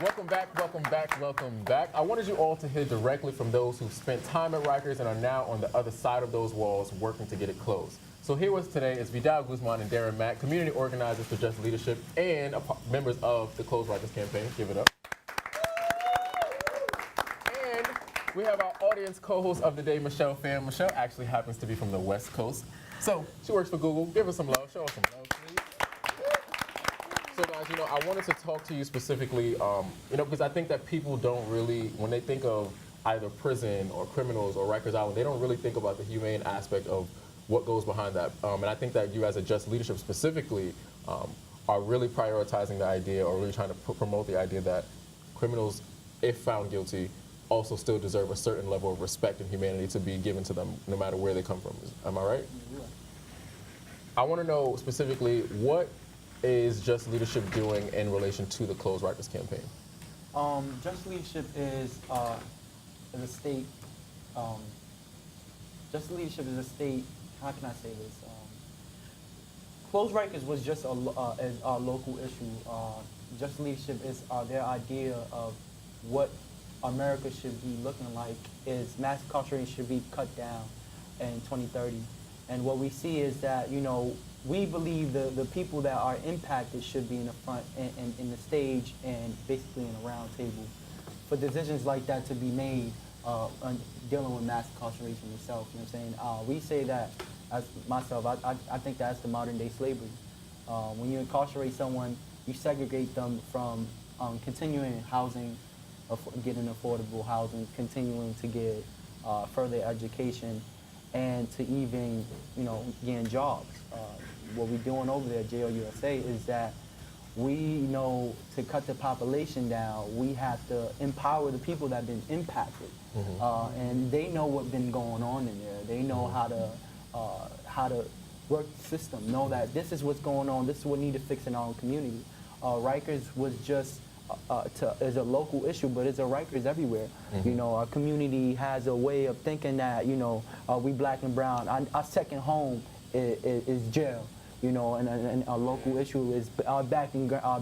Welcome back, welcome back, welcome back. I wanted you all to hear directly from those who spent time at Rikers and are now on the other side of those walls working to get it closed. So here with us today is Vidal Guzman and Darren Mack, community organizers for Just Leadership and members of the CloseRikers campaign. Give it up. And we have our audience co-host of the day, Michelle Pham. Michelle actually happens to be from the West Coast. So she works for Google. Give her some love. Show her some love, please. So guys, I wanted to talk to you specifically, because I think that people don't really, when they think of either prison or criminals or Rikers Island, they don't really think about the humane aspect of what goes behind that. And I think that you as a Just Leadership specifically are really prioritizing the idea or really trying to promote the idea that criminals, if found guilty, also still deserve a certain level of respect and humanity to be given to them no matter where they come from. Am I right? Yeah. I want to know specifically what is Just Leadership doing in relation to the CloseRikers campaign? Just Leadership is a state. Just Leadership is a state. How can I say this? CloseRikers was just a local issue. Just Leadership is their idea of what America should be looking like. Is mass incarceration should be cut down in 2030, and what we see is that we believe the people that are impacted should be in the front and in the stage and basically in a round table for decisions like that to be made dealing with mass incarceration itself. You know what I'm saying? We say that, as myself, I think that's the modern day slavery. When you incarcerate someone, you segregate them from continuing housing, getting affordable housing, continuing to get further education, and to even getting jobs. What we're doing over there at Jail USA is that we know to cut the population down, we have to empower the people that have been impacted. Mm-hmm. And they know what's been going on in there. They know how to work the system, know that this is what's going on, this is what need to fix in our own community. Rikers was just is a local issue, but it's a Rikers everywhere. Mm-hmm. Our community has a way of thinking that, we black and brown. Our second home is jail. And a local issue is our backyard.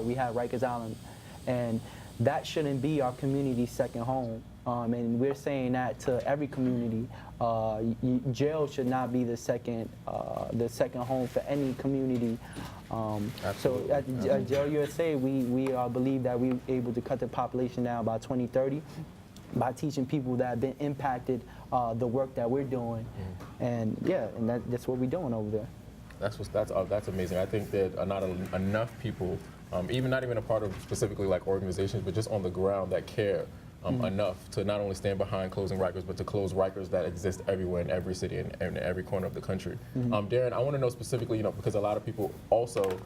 We have Rikers Island, and that shouldn't be our community's second home. And we're saying that to every community. Jail should not be the second home for any community. So at Jail USA, we believe that we're able to cut the population down by 2030 by teaching people that have been impacted the work that we're doing. And that's what we're doing over there. That's amazing. I think that not enough people, not even a part of specifically like organizations, but just on the ground that care enough to not only stand behind closing Rikers, but to close Rikers that exist everywhere in every city and in every corner of the country. Darren, I want to know specifically, because a lot of people also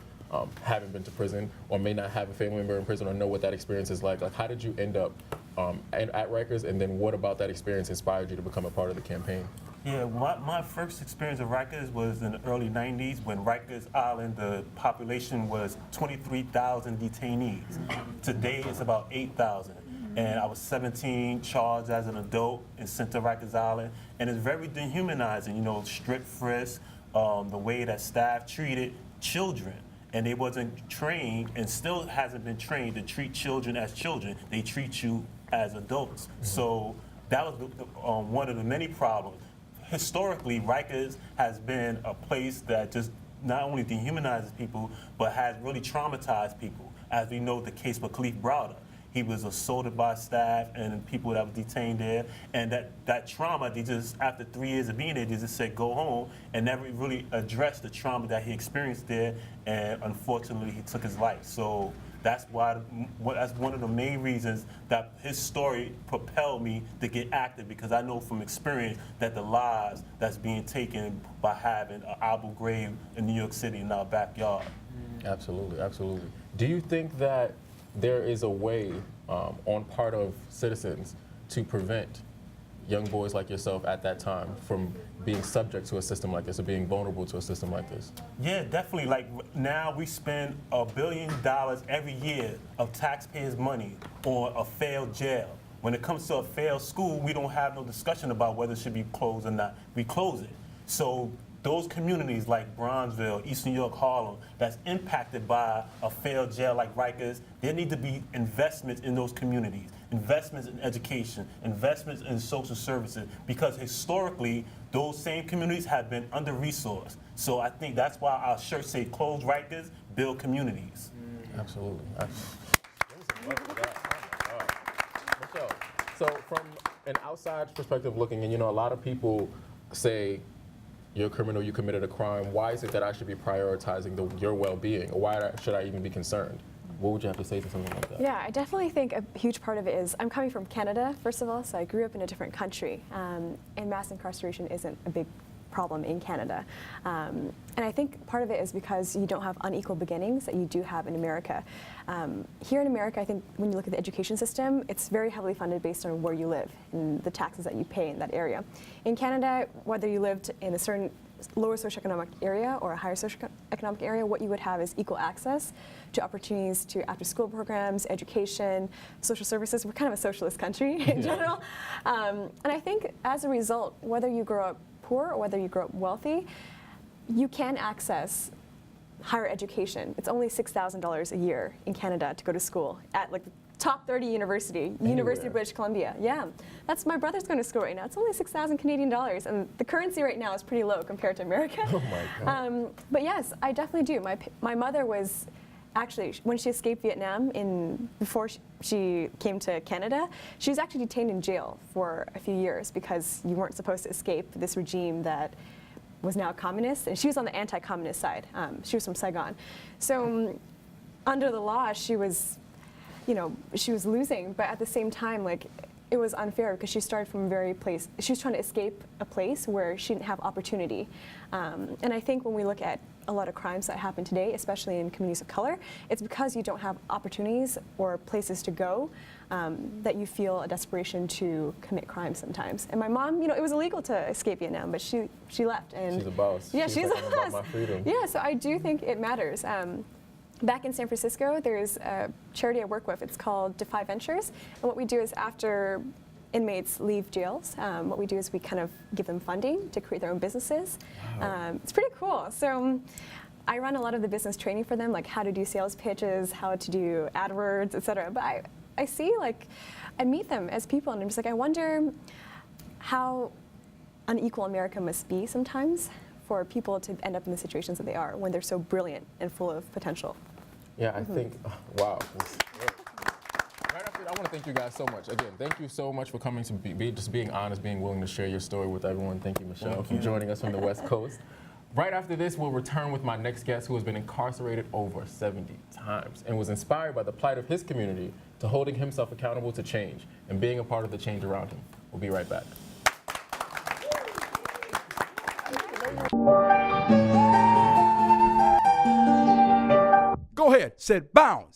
haven't been to prison or may not have a family member in prison or know what that experience is like. Like, how did you end up at Rikers, and then what about that experience inspired you to become a part of the campaign? Yeah, my first experience at Rikers was in the early 90s when Rikers Island, the population was 23,000 detainees. Today it's about 8,000. And I was 17, charged as an adult and sent to Rikers Island. And it's very dehumanizing, strip frisk, the way that staff treated children. And they wasn't trained and still hasn't been trained to treat children as children. They treat you as adults. Mm-hmm. So that was one of the many problems. Historically, Rikers has been a place that just not only dehumanizes people, but has really traumatized people. As we know, the case with Khalif Browder. He was assaulted by staff and people that were detained there. And that trauma, they just, after 3 years of being there, they just said, go home, and never really addressed the trauma that he experienced there. And unfortunately, he took his life. So that's one of the main reasons that his story propelled me to get active, because I know from experience that the lives that's being taken by having an Abu Ghraib in New York City in our backyard. Absolutely, absolutely. Do you think that there is a way on part of citizens to prevent young boys like yourself at that time from being subject to a system like this or being vulnerable to a system like this? Yeah, definitely. Like now we spend $1 billion every year of taxpayers' money on a failed jail. When it comes to a failed school, we don't have no discussion about whether it should be closed or not. We close it. So those communities like Bronzeville, East New York, Harlem, that's impacted by a failed jail like Rikers, there need to be investments in those communities, investments in education, investments in social services, because historically, those same communities have been under-resourced. So I think that's why our shirts say Close Rikers, Build Communities. Absolutely. Michelle, so from an outside perspective looking in, you know, a lot of people say, you're a criminal, you committed a crime. Why is it that I should be prioritizing your well-being? Or why should I even be concerned? What would you have to say to something like that? Yeah, I definitely think a huge part of it is I'm coming from Canada, first of all, so I grew up in a different country. And mass incarceration isn't a big problem in Canada. And I think part of it is because you don't have unequal beginnings that you do have in America. Here in America, I think when you look at the education system, it's very heavily funded based on where you live and the taxes that you pay in that area. In Canada, whether you lived in a certain lower socioeconomic area or a higher socioeconomic area, what you would have is equal access to opportunities to after-school programs, education, social services. We're kind of a socialist country in general. And I think as a result, whether you grow up poor or whether you grow up wealthy, you can access higher education. It's only $6,000 a year in Canada to go to school at like the top 30 university, University of British Columbia. Yeah, that's my brother's going to school right now. It's only 6,000 Canadian dollars, and the currency right now is pretty low compared to America. Oh my God. But yes, I definitely do. My mother was actually, when she escaped Vietnam before she came to Canada, she was actually detained in jail for a few years because you weren't supposed to escape this regime that was now communist, and she was on the anti-communist side. She was from Saigon. So under the law, she was losing, but at the same time, like, it was unfair because she started from she was trying to escape a place where she didn't have opportunity. And I think when we look at a lot of crimes that happen today, especially in communities of color, it's because you don't have opportunities or places to go that you feel a desperation to commit crimes sometimes. And my mom, it was illegal to escape Vietnam, but she left. And she's a boss. Yeah, she's like, a about boss. my freedom. Yeah, so I do think it matters. Back in San Francisco, there's a charity I work with. It's called Defy Ventures. And what we do is after inmates leave jails, what we do is we kind of give them funding to create their own businesses. Wow. It's pretty cool. So I run a lot of the business training for them, like how to do sales pitches, how to do AdWords, et cetera. But I see, like, I meet them as people, and I'm just like, I wonder how unequal America must be sometimes for people to end up in the situations that they are when they're so brilliant and full of potential. Yeah, I think, wow. Right after, I want to thank you guys so much. Again, thank you so much for coming to just being honest, being willing to share your story with everyone. Thank you, Michelle, for joining us from the West Coast. Right after this, we'll return with my next guest who has been incarcerated over 70 times and was inspired by the plight of his community to holding himself accountable to change and being a part of the change around him. We'll be right back. Go ahead, said bounce.